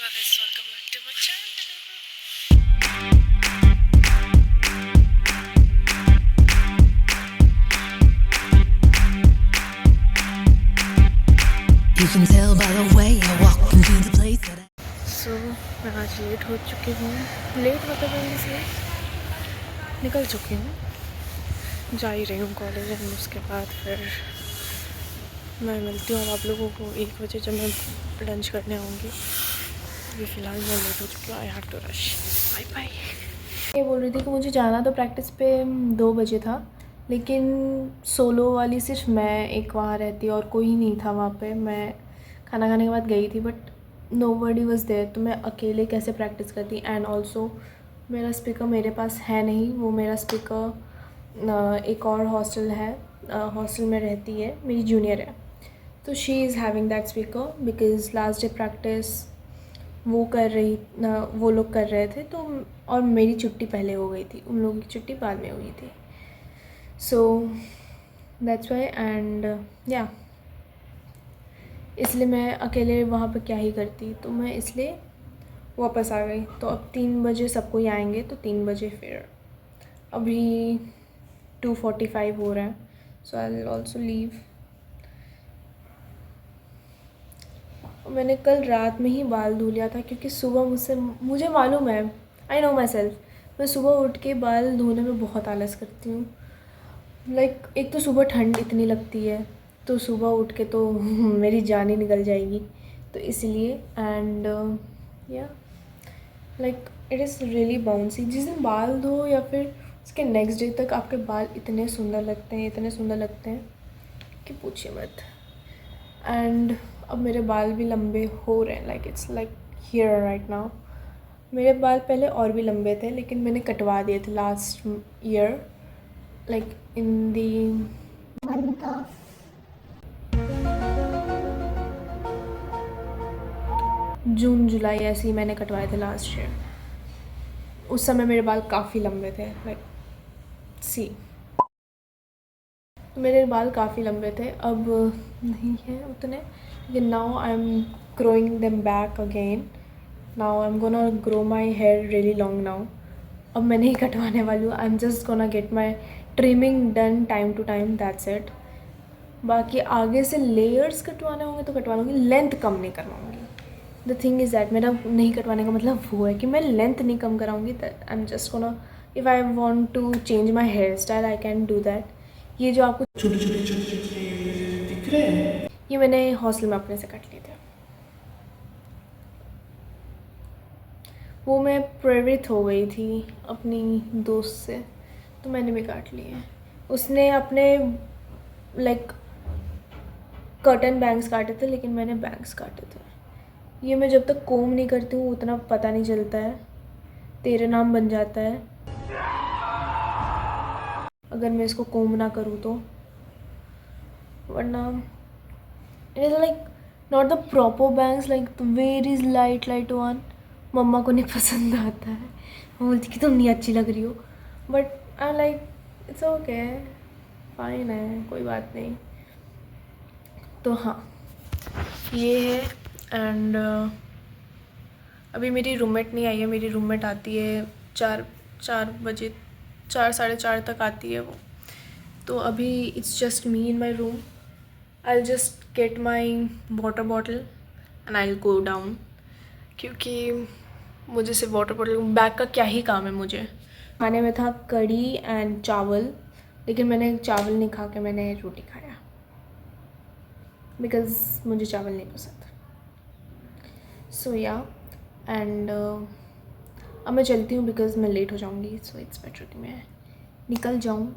guys, welcome back to my channel. You can tell by the way I walk into the place that So, मैं आज late हो चुकी हूँ। Late मतलब इसलिए निकल चुकी हूँ, जा ही रही हूँ कॉलेज। एंड उसके बाद फिर मैं मिलती हूँ आप लोगों को 1 बजे जब मैं लंच करने आऊँगी। अभी फ़िलहाल मैं लेट हो चुकी हूँ। I have to rush. Bye bye. ये बोल रही थी कि मुझे जाना तो प्रैक्टिस पे 2 बजे था, लेकिन सोलो वाली सिर्फ मैं एक वहाँ रहती और कोई नहीं था वहाँ पे। मैं खाना खाने के बाद गई थी बट नोबडी वाज देयर, तो मैं अकेले कैसे प्रैक्टिस करती। एंड ऑल्सो मेरा स्पीकर मेरे पास है नहीं। वो मेरा स्पीकर एक और हॉस्टल है, हॉस्टल में रहती है, मेरी जूनियर है, तो she is having that speaker because last day practice वो लोग कर रहे थे। तो और मेरी छुट्टी पहले हो गई थी, उन लोगों की छुट्टी बाद में हुई थी। So that's why. एंड या इसलिए मैं अकेले वहाँ पे क्या ही करती, तो मैं इसलिए वापस आ गई। तो अब 3 बजे सबको ही आएंगे, तो 3 बजे फिर अभी 2:45 हो रहा है। सो आई विल ऑल्सो लीव। मैंने कल रात में ही बाल धो लिया था क्योंकि सुबह मुझे मालूम है, आई नो माई सेल्फ, मैं सुबह उठ के बाल धोने में बहुत आलस करती हूँ। लाइक एक तो सुबह ठंड इतनी लगती है, तो सुबह उठ के तो मेरी जान ही निकल जाएगी, तो इसलिए। एंड या like it is really bouncy. जिस दिन बाल धो या फिर उसके नेक्स्ट डे तक आपके बाल इतने सुंदर लगते हैं कि पूछिए मत। एंड अब मेरे बाल भी लंबे हो रहे हैं, like it's like here right now. मेरे बाल पहले और भी लंबे थे, लेकिन मैंने कटवा दिए थे लास्ट ईयर, लाइक इन दी जून जुलाई ऐसे ही मैंने कटवाए थे लास्ट ईयर। उस समय मेरे बाल काफ़ी लंबे थे, लाइक सी, मेरे बाल काफ़ी लंबे थे। अब नहीं है उतने, लेकिन now I am growing them back again. Now I am gonna grow my hair really long now. अब मैं नहीं कटवाने वाली हूँ, I am just gonna get my trimming done time to time, that's it. बाकी आगे से लेयर्स कटवाने होंगे तो कटवा लूँगी, लेंथ कम नहीं करवाऊँगी। द थिंग इज़ दैट मेरा नहीं कटवाने का मतलब वो है कि मैं लेंथ नहीं कम कराऊँगी। That I am just gonna, if I want to change my hair style I can do that. ये जो आपको छोटे दिख रहे हैं, ये मैंने हॉस्टल में अपने से काट लिए थे। वो मैं प्रेरित हो गई थी अपनी दोस्त से, तो मैंने भी काट लिए। उसने अपने लाइक कर्टन बैंग्स काटे थे, लेकिन मैंने बैंग्स काटे थे। ये मैं जब तक कोम नहीं करती हूँ उतना पता नहीं चलता है, तेरे नाम बन जाता है अगर मैं इसको कोम ना करूँ तो। वरना it is like not the proper bangs, like the very light one. मम्मा को नहीं पसंद आता है, वो बोलती कि तुम नहीं अच्छी लग रही हो, but I like it's okay, fine है, कोई बात नहीं। तो हाँ ये है। एंड अभी मेरी रूममेट नहीं आई है। मेरी रूममेट आती है 4 बजे, 4 साढ़े 4 तक आती है वो। तो अभी it's just me in my room. I will just get my water bottle and I will go down, क्योंकि मुझे सिर्फ वाटर बॉटल, बैग का क्या ही काम है मुझे। खाने में था कढ़ी एंड चावल, लेकिन मैंने चावल नहीं खा के मैंने रोटी खाया बिकॉज़ मुझे चावल नहीं पसंद। सो या एंड अब मैं चलती हूँ बिकॉज़ मैं लेट हो जाऊँगी। सो इट्स बेटर कि मैं निकल जाऊँ।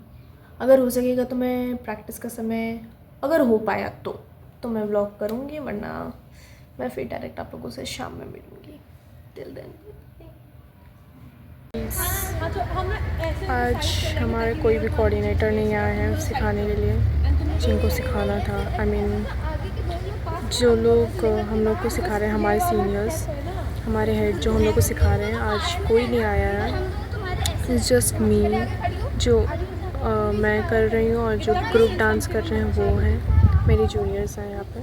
अगर हो सकेगा तो मैं प्रैक्टिस का समय, अगर हो पाया तो मैं व्लॉग करूँगी, वरना मैं फिर डायरेक्ट आप लोगों से शाम में मिलूँगी। टिल देन आज हमारे कोई भी कोऑर्डिनेटर नहीं आए हैं सिखाने के लिए, जिनको सिखाना था। आई मीन जो लोग हम लोग को सिखा रहे हैं, हमारे सीनियर्स, हमारे हेड जो हम लोग को सिखा रहे हैं, आज कोई नहीं आया है। इट्स जस्ट मी, जो मैं कर रही हूँ और जो ग्रुप डांस कर रहे हैं वो हैं। मेरी जूनियर्स हैं यहाँ पे,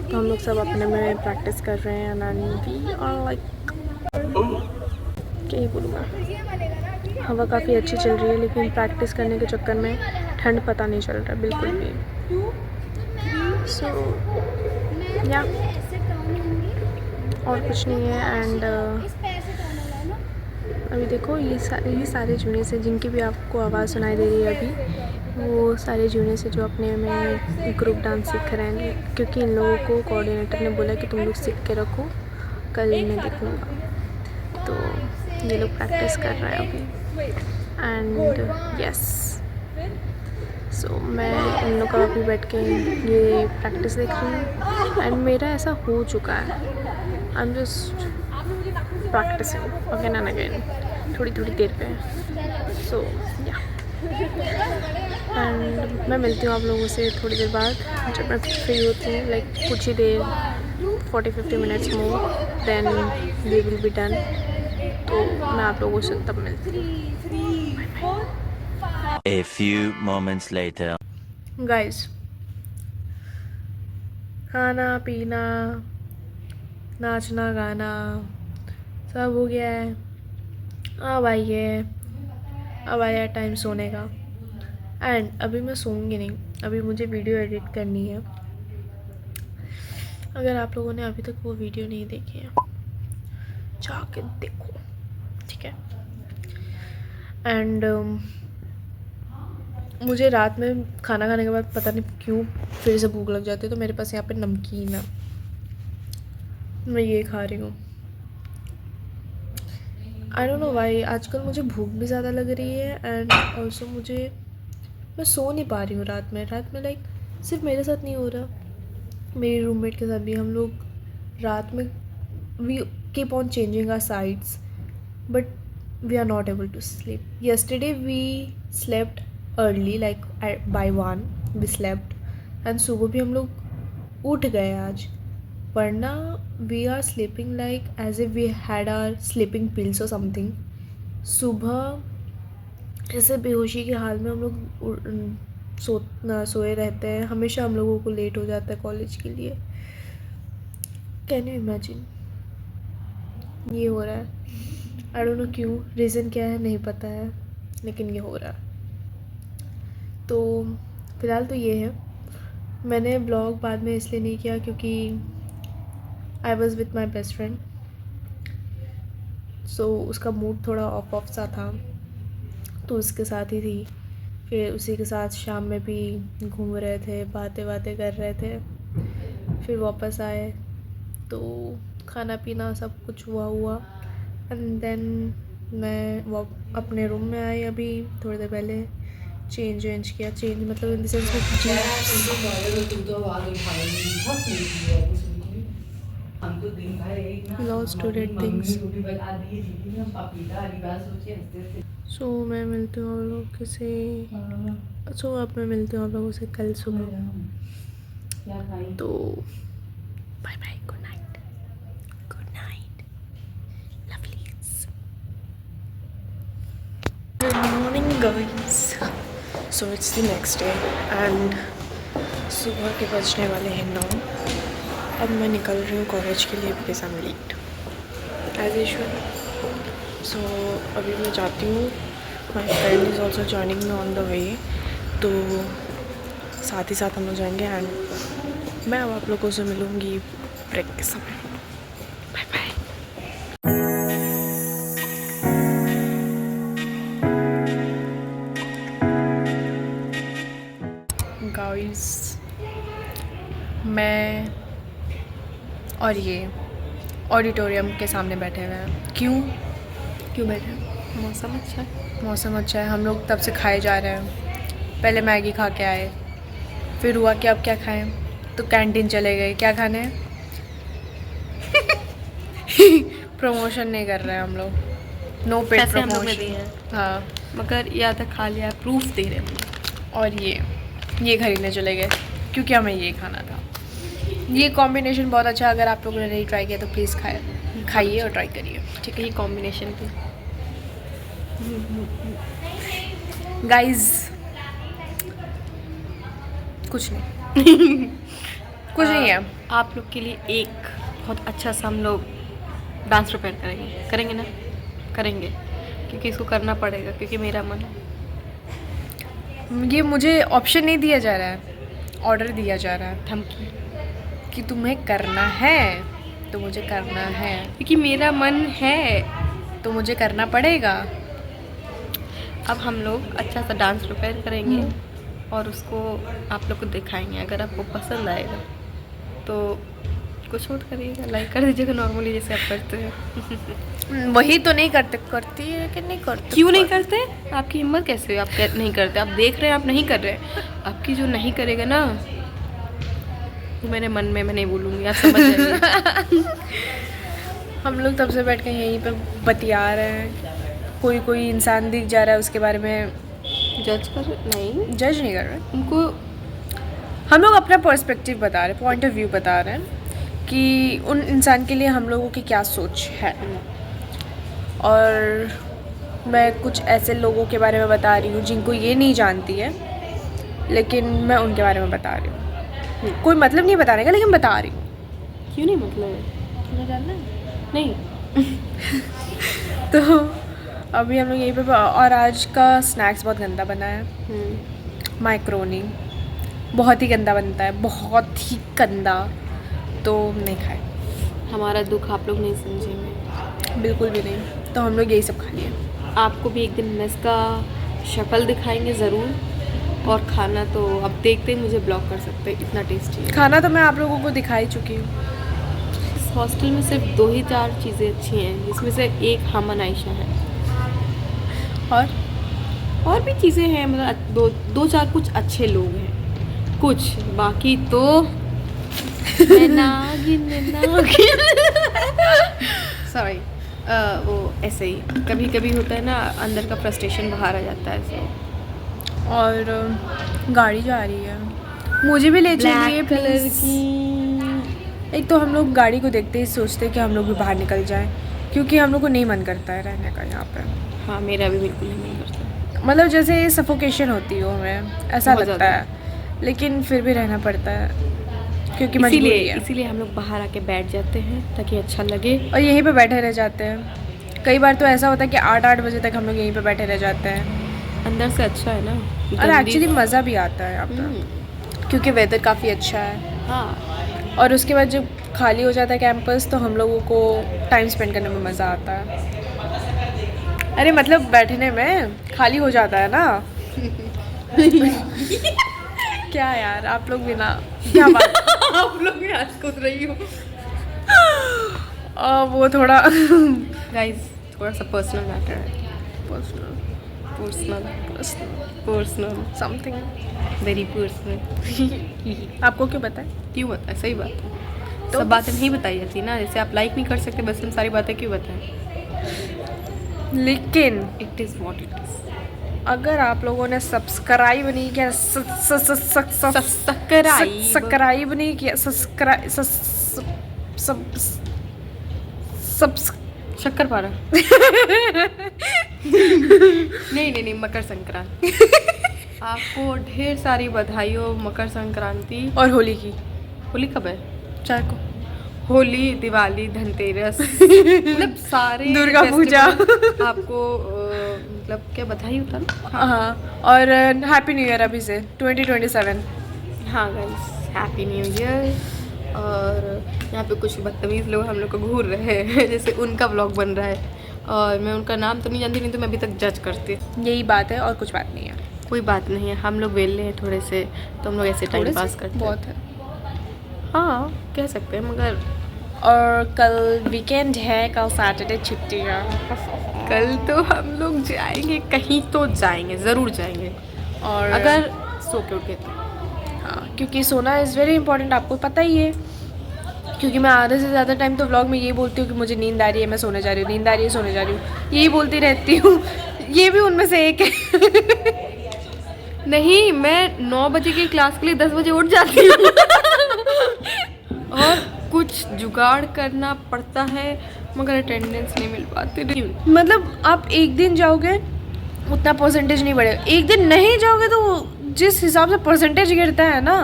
तो हम लोग सब अपने में प्रैक्टिस कर रहे हैं एंड वी आर लाइक, क्या ही बोलूँ मैं, हवा काफ़ी अच्छी चल रही है लेकिन प्रैक्टिस करने के चक्कर में ठंड पता नहीं चल रहा बिल्कुल भी। सो या और कुछ नहीं है। एंड अभी देखो ये सारे जूनियर्स हैं जिनकी भी आपको आवाज़ सुनाई दे रही है अभी, वो सारे जूनियर्स हैं जो अपने में ग्रुप डांस सीख रहे हैं, क्योंकि इन लोगों को कोऑर्डिनेटर ने बोला कि तुम लोग सीख के रखो, कल मैं देखूँगा। तो ये लोग प्रैक्टिस कर रहे हैं अभी एंड यस, सो मैं इन लोग का अभी बैठ के ये प्रैक्टिस देख रही हूँ एंड मेरा ऐसा हो चुका है, I am just practicing again and again, थोड़ी देर पे। सो या एंड मैं मिलती हूँ आप लोगों से थोड़ी देर बाद जब मैं फ्री होती हूँ, लाइक कुछ ही देर 40-50 minutes more than we will be done. तो मैं आप लोगों से तब मिलती हूँ। A few moments later. Guys, खाना पीना नाचना गाना सब हो गया है, अब आया टाइम सोने का। एंड अभी मैं सोऊंगी नहीं, अभी मुझे वीडियो एडिट करनी है। अगर आप लोगों ने अभी तक वो वीडियो नहीं देखी है जाके देखो, ठीक है। एंड मुझे रात में खाना खाने के बाद पता नहीं क्यों फिर से भूख लग जाती है, तो मेरे पास यहाँ पे नमकीन है, मैं ये खा रही हूँ। आई डोंट नो वाई, आजकल मुझे भूख भी ज़्यादा लग रही है एंड ऑल्सो मैं सो नहीं पा रही हूँ रात में लाइक सिर्फ मेरे साथ नहीं हो रहा, मेरी रूममेट के साथ भी। हम लोग रात में we keep on changing our sides but we are not able to sleep. Yesterday we slept early like by 1 we slept and सुबह भी हम लोग उठ गए आज, वरना we are sleeping like as if we had our sleeping pills और something. सुबह ऐसे बेहोशी के हाल में हम लोग सोए रहते हैं, हमेशा हम लोगों को लेट हो जाता है कॉलेज के लिए। कैन यू इमेजिन, ये हो रहा है। आई डोंट नो क्यों, रीज़न क्या है नहीं पता है, लेकिन ये हो रहा है। तो फ़िलहाल तो ये है। मैंने ब्लॉग बाद में इसलिए नहीं किया क्योंकि I was with my best friend, so उसका मूड थोड़ा ऑफ सा था, तो उसके साथ ही थी। फिर उसी के साथ शाम में भी घूम रहे थे, बातें कर रहे थे। फिर वापस आए तो खाना पीना सब कुछ हुआ एंड देन मैं अपने रूम में आई अभी थोड़ी देर पहले। चेंज किया, चेंज मतलब in the sense lost to date things. So मैं मिलती हूँ आप लोगों से, अब मैं मिलती हूँ आप लोगों से कल सुबह। तो bye bye, good night lovelies. Good morning guys. So it's the next day and सुबह के बजने वाले हैं 9। अब मैं निकल रही हूँ कॉलेज के लिए because I am late as usual. So अभी मैं जाती हूँ, my friend is also joining me on the way, तो साथ ही साथ हम लोग जाएंगे एंड मैं अब आप लोगों से मिलूँगी ब्रेक के समय। Bye bye guys. मैं और ये ऑडिटोरियम के सामने बैठे हुए हैं। क्यों बैठे हैं? मौसम अच्छा है। हम लोग तब से खाए जा रहे हैं। पहले मैगी खा के आए, फिर हुआ कि अब क्या खाएं, तो कैंटीन चले गए। क्या खाने हैं? प्रमोशन नहीं कर रहे हैं हम लोग, नो पेड प्रमोशन। हाँ, मगर या तक खा लिया, प्रूफ दे रहे हैं। और ये खरीदने चले गए क्योंकि हमें ये खाना था। ये कॉम्बिनेशन बहुत अच्छा है, अगर आप लोगों ने नहीं ट्राई किया तो प्लीज़ खाइए और ट्राई करिए, ठीक है। ये कॉम्बिनेशन की गाइस कुछ नहीं। कुछ नहीं है। आप लोग के लिए एक बहुत अच्छा सा हम लोग डांस प्रिपेयर करेंगे ना, करेंगे, क्योंकि इसको करना पड़ेगा, क्योंकि मेरा मन है। ये मुझे ऑप्शन नहीं दिया जा रहा है, ऑर्डर दिया जा रहा है धमकी, कि तुम्हें करना है तो मुझे करना है, क्योंकि मेरा मन है। तो मुझे करना पड़ेगा। अब हम लोग अच्छा सा डांस प्रिपेयर करेंगे और उसको आप लोग को दिखाएंगे। अगर आपको पसंद आएगा तो कुछ मत करिएगा, लाइक कर दीजिएगा नॉर्मली जैसे आप करते हैं। वही तो नहीं करती है कि नहीं करते। क्यों नहीं करते? आपकी हिम्मत कैसे हुई? आप नहीं करते, आप देख रहे हैं, आप नहीं कर रहे। आपकी जो नहीं करेगा ना, वो मेरे मन में मैं नहीं बोलूँगी, आप समझ जाइए। हम लोग तब से बैठ के यहीं पे बतिया रहे हैं, कोई इंसान दिख जा रहा है उसके बारे में जज जज नहीं कर रहे उनको। हम लोग अपना पर्सपेक्टिव बता रहे हैं, पॉइंट ऑफ व्यू बता रहे हैं कि उन इंसान के लिए हम लोगों की क्या सोच है। और मैं कुछ ऐसे लोगों के बारे में बता रही हूँ जिनको ये नहीं जानती है, लेकिन मैं उनके बारे में बता रही हूँ। कोई मतलब नहीं बताने का, लेकिन बता रही हूँ। क्यों नहीं मतलब है? तुम्हें जानना है? नहीं। तो अभी हम लोग यहीं पे, और आज का स्नैक्स बहुत गंदा बना है। माइक्रोनी बहुत ही गंदा बनता है, बहुत ही गंदा, तो नहीं खाए। हमारा दुख आप लोग नहीं समझेंगे, बिल्कुल भी नहीं। तो हम लोग यही सब खा लिए। आपको भी एक दिन मेस का शक्ल दिखाएंगे ज़रूर, और खाना तो अब देखते ही मुझे ब्लॉक कर सकते हैं, इतना टेस्टी है खाना। तो मैं आप लोगों को दिखा ही चुकी हूँ। इस हॉस्टल में सिर्फ 2 ही 4 चीज़ें अच्छी हैं, जिसमें से एक हमन आयशा है, और भी चीज़ें हैं, मतलब 2-4 कुछ अच्छे लोग हैं, कुछ बाकी तो नागिन सॉरी, वो ऐसे ही कभी कभी होता है ना, अंदर का फ्रस्ट्रेशन बाहर आ जाता है। सो और गाड़ी जा रही है, मुझे भी ले चलिए कलर प्लीज़। की। एक तो हम लोग गाड़ी को देखते ही सोचते हैं कि हम लोग भी बाहर निकल जाएं, क्योंकि हम लोग को नहीं मन करता है रहने का यहाँ पे। हाँ, मेरा भी बिल्कुल नहीं मन करता, मतलब जैसे सफोकेशन होती हो, हमें ऐसा बहुत लगता है, लेकिन फिर भी रहना पड़ता है क्योंकि मजबूरी है। इसीलिए हम लोग बाहर आके बैठ जाते हैं ताकि अच्छा लगे, और यहीं पे बैठे रह जाते हैं। कई बार तो ऐसा होता है कि 8-8 बजे तक हम लोग यहीं पे बैठे रह जाते हैं। अंदर से अच्छा है ना। और एक्चुअली मज़ा भी आता है यहाँ पे, क्योंकि वेदर काफ़ी अच्छा है। हाँ, और उसके बाद जब खाली हो जाता है कैंपस, तो हम लोगों को टाइम स्पेंड करने में मज़ा आता है। अरे मतलब बैठने में खाली हो जाता है ना। क्या यार, आप लोग भी ना, क्या बात। आप लोग भी आज कूद रही हो। वो थोड़ा गाइस, थोड़ा सा पर्सनल मैटर है, पर्सनल समथिंग। Very personal. आपको क्यों बताएं? क्यों बताए? सही बात है, तो सब बातें नहीं बताई जाती ना। जैसे आप लाइक नहीं कर सकते, बस हम सारी बातें क्यों बताएं? लेकिन it is what it is. अगर आप लोगों ने सब्सक्राइब नहीं किया, सब्सक्राइब नहीं किया, शक्कर पारा। नहीं, मकर संक्रांति। आपको ढेर सारी बधाई हो मकर संक्रांति और होली की। होली कब है? चाय को होली, दिवाली, धनतेरस, मतलब सारे दुर्गा पूजा। आपको मतलब क्या बधाई होता ना। हाँ, और हैप्पी न्यू ईयर अभी से 2027। हाँ गाइस, हैप्पी न्यू ईयर। और यहाँ पे कुछ बदतमीज़ लोग हम लोग को घूर रहे हैं, जैसे उनका व्लॉग बन रहा है, और मैं उनका नाम तो नहीं जानती, नहीं तो मैं अभी तक जज करती। यही बात है और कुछ बात नहीं है। कोई बात नहीं है, हम लोग वेले हैं थोड़े से, तो हम लोग ऐसे टाइम पास करते हैं। बहुत है। हाँ, कह सकते हैं, मगर और कल वीकेंड है, कल सैटरडे छुट्टी है। कल तो हम लोग जाएंगे, कहीं तो जाएंगे, ज़रूर जाएंगे, और अगर सो के उठे तो। हाँ, क्योंकि सोना इज़ वेरी इंपॉर्टेंट, आपको पता ही है। क्योंकि मैं आधे से ज़्यादा टाइम तो व्लॉग में यही बोलती हूँ कि मुझे नींद आ रही है, मैं सोने जा रही हूँ, नींद आ रही है, सोने जा रही हूँ, यही बोलती रहती हूँ। ये भी उनमें से एक है। नहीं, मैं 9 बजे की क्लास के लिए 10 बजे उठ जाती हूँ। और कुछ जुगाड़ करना पड़ता है, मगर अटेंडेंस नहीं मिल पाती। मतलब आप एक दिन जाओगे उतना परसेंटेज नहीं बढ़ेगा, एक दिन नहीं जाओगे तो जिस हिसाब से परसेंटेज गिरता है ना,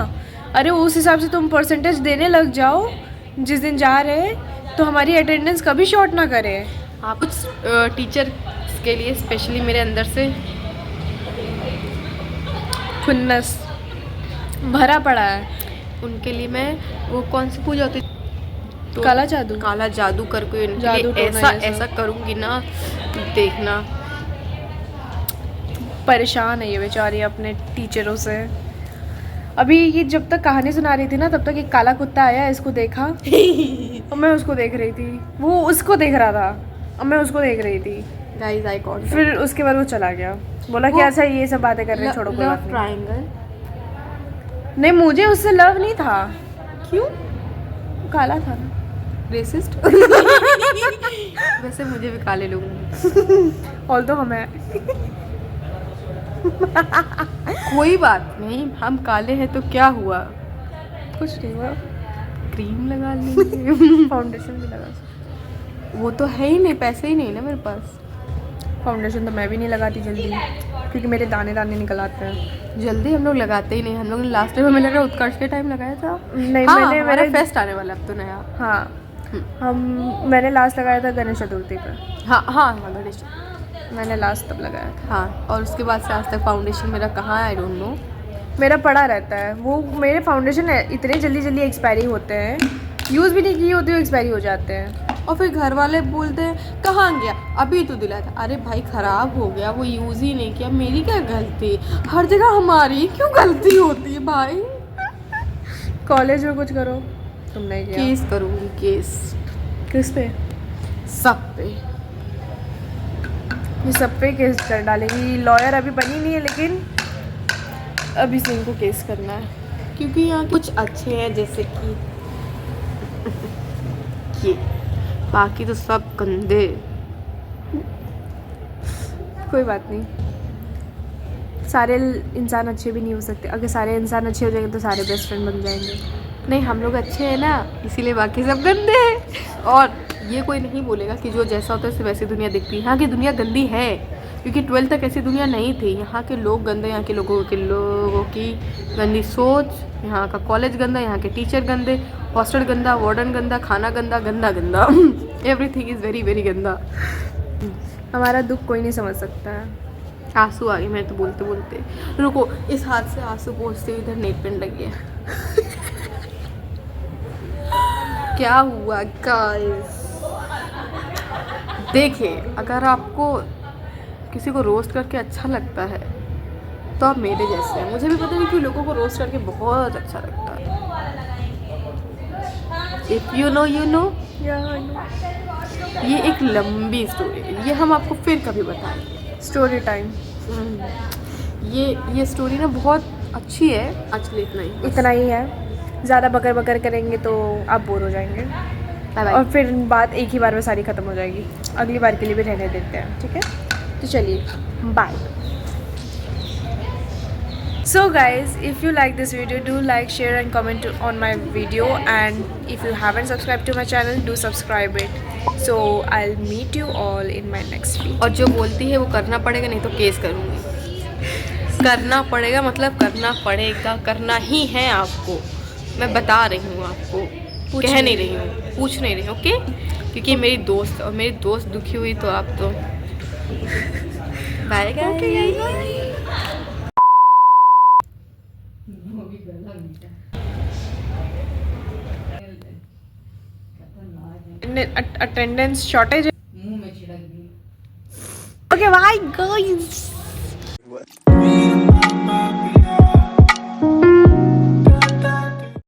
अरे उस हिसाब से तुम परसेंटेज देने लग जाओ जिस दिन जा रहे हैं, तो हमारी अटेंडेंस कभी शॉर्ट ना करे। आप कुछ टीचर के लिए स्पेशली मेरे अंदर से खुन्नस भरा पड़ा है। उनके लिए मैं वो कौन सी पूजा होती तो काला जादू। काला जादू करके उनके जादू लिए टोना ऐसा जैसा। ऐसा करूँगी ना, देखना। परेशान है ये बेचारी अपने टीचरों से। अभी ये जब तक कहानी सुना रही थी ना, तब तक एक काला कुत्ता आया, इसको देखा और मैं उसको देख रही थी, वो उसको देख रहा था और मैं उसको देख रही थी। गाइस आई कॉन्ट फिर उसके बाद वो चला गया, बोला कि अच्छा ये सब बातें कर रहे हैं, छोड़ो कोई बात नहीं। ट्रायंगल। नहीं, मुझे उससे लव नहीं था। क्यों? काला था ना। रेसिस्ट। वैसे मुझे भी काले लोग ऑल तो हमें कोई बात नहीं, हम काले हैं तो क्या हुआ, कुछ नहीं हुआ। क्रीम लगा लेंगे। फाउंडेशन भी लगा सकते। वो तो है ही नहीं, पैसे ही नहीं ना मेरे पास। फाउंडेशन तो मैं भी नहीं लगाती जल्दी, क्योंकि मेरे दाने दाने निकल आते हैं। जल्दी हम लोग लगाते ही नहीं। हम लोग ने लास्ट टाइम हमें लग रहा है उत्कर्ष के टाइम लगाया था। नहीं, हाँ, मैंने हमारा मेरे फेस्ट आने वाला अब तो नया। हाँ मैंने लास्ट लगाया था गणेश चतुर्थी पर। हाँ हाँ गणेश। मैंने लास्ट तब लगाया था। हाँ, और उसके बाद से आज तक फाउंडेशन मेरा कहाँ है आई डोंट नो। मेरा पड़ा रहता है वो। मेरे फाउंडेशन इतने जल्दी जल्दी एक्सपायरी होते हैं, यूज़ भी नहीं किए होते हुए एक्सपायरी हो जाते हैं। और फिर घर वाले बोलते हैं कहाँ गया, अभी तो दिलाया था। अरे भाई ख़राब हो गया, वो यूज़ ही नहीं किया, मेरी क्या गलती? हर जगह हमारी क्यों गलती होती है भाई? कॉलेज में कुछ करो, तुमने किया। केस करूँगी, केस। किस पे? सब पे। ये सब पे केस कर डालेंगी। लॉयर अभी बनी नहीं है, लेकिन अभी से इनको केस करना है। क्योंकि यहाँ कुछ अच्छे हैं, जैसे कि ये, बाकी तो सब गंदे। कोई बात नहीं, सारे इंसान अच्छे भी नहीं हो सकते। अगर सारे इंसान अच्छे हो जाएंगे तो सारे बेस्ट फ्रेंड बन जाएंगे। नहीं, हम लोग अच्छे हैं ना, इसीलिए बाकी सब गंदे हैं। और ये कोई नहीं बोलेगा कि जो जैसा होता है उसे वैसी दुनिया दिखती है। यहाँ की दुनिया गंदी है, क्योंकि 12th तक ऐसी दुनिया नहीं थी। यहाँ के लोग गंदे, यहाँ के लोगों की गंदी सोच, यहाँ का कॉलेज गंदा, यहाँ के टीचर गंदे, हॉस्टल गंदा, वार्डन गंदा, खाना गंदा, गंदा गंदा। एवरीथिंग इज़ वेरी वेरी गंदा। हमारा दुख कोई नहीं समझ सकता है। आंसू आ गए मैं तो बोलते बोलते। रुको, इस हाथ से आंसू पोंछते इधर नेट पेंट लगी है। क्या हुआ गाइस? देखिए, अगर आपको किसी को रोस्ट करके अच्छा लगता है तो आप मेरे जैसे हैं। मुझे भी पता नहीं क्यों लोगों को रोस्ट करके बहुत अच्छा लगता है। If you know you know. ये एक लंबी स्टोरी है, ये हम आपको फिर कभी बताएंगे। Story time. ये स्टोरी ना बहुत अच्छी है। एक्चुअली इतना ही है, ज़्यादा बकर बकर करेंगे तो आप बोर हो जाएंगे। बाय। और फिर बात एक ही बार में सारी ख़त्म हो जाएगी। अगली बार के लिए भी रहने देते हैं, ठीक है? तो चलिए, bye. So guys, if you like this video, do like, share and comment on my video, and if you haven't subscribed to my channel, do subscribe it. So I'll meet you all in my next video. और जो बोलती है वो करना पड़ेगा, नहीं तो case करूँगी। करना पड़ेगा मतलब करना पड़ेगा, करना ही है आपको। मैं बता रही हूँ आपको, कह नहीं रही हूँ, पूछ नहीं रही हूँ, ओके? क्योंकि मेरी दोस्त, और मेरी दोस्त दुखी हुई तो आप तो bye guys. Attendance shortage. Okay, bye guys.